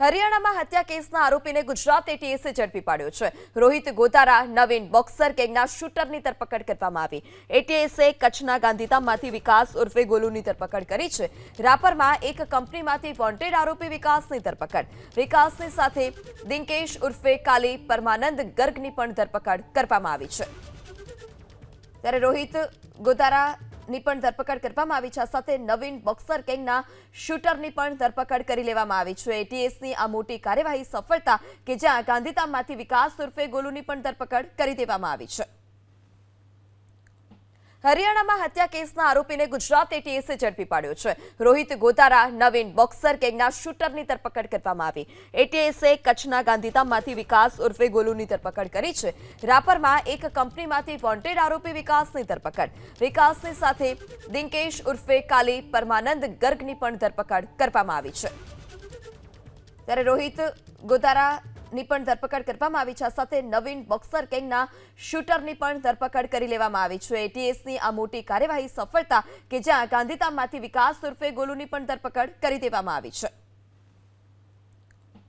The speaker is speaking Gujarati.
હરિયાણામાં હત્યા કેસના આરોપીને ગુજરાત એટીએસે ઝડપી પાડ્યો છે। રોહિત ગોતારા નવીન બોક્સર ગેંગના શૂટરની ધરપકડ કરવામાં આવી। એટીએસે કચ્છના ગાંધીધામમાંથી વિકાસ ઉર્ફે ગોલુની ધરપકડ કરી છે। રાપરમાં એક કંપનીમાંથી વોન્ટેડ આરોપી વિકાસની ધરપકડ। વિકાસની સાથે દિંકેશ ઉર્ફે કાલી પરમાનંદ ગર્ગની પણ ધરપકડ કરવામાં આવી છે। ત્યારે રોહિત ગોતારા ની પણ ધરપકડ કરવામાં આવી છે। સાથે નવીન બોક્સર ગેંગના શૂટરની પણ ધરપકડ કરી લેવામાં આવી છે। એટીએસની આ મોટી કાર્યવાહી સફળતા કે જ્યાં ગાંધીધામમાંથી વિકાસ ઉર્ફે ગોલુની પણ ધરપકડ કરી દેવામાં આવી છે। હરિયાણામાં હત્યા કેસના આરોપીને ગુજરાત એટીએસે ઝડપી પાડ્યો છે। રોહિત ગોતારા નવીન બોક્સર ગેંગના શૂટરની ધરપકડ કરવામાં આવી। એટીએસે કચ્છના ગાંધીધામમાંથી વિકાસ ઉર્ફે ગોલુની ધરપકડ કરી છે। રાપરમાં એક કંપનીમાંથી વોન્ટેડ આરોપી વિકાસની ધરપકડ। વિકાસની સાથે દિંકેશ ઉર્ફે કાલી પરમાનંદ ગર્ગની પણ ધરપકડ કરવામાં આવી છે। ત્યારે રોહિત ગોતારા ની પણ ધરપકડ કરવામાં આવી છે। સાથે નવીન બોક્સર ગેંગના શૂટરની પણ ધરપકડ કરી લેવામાં આવી છે। એટીએસની આ મોટી કાર્યવાહી સફળતા કે જ્યાં ગાંધીધામમાંથી વિકાસ ઉર્ફે ગોલુની પણ ધરપકડ કરી દેવામાં આવી છે।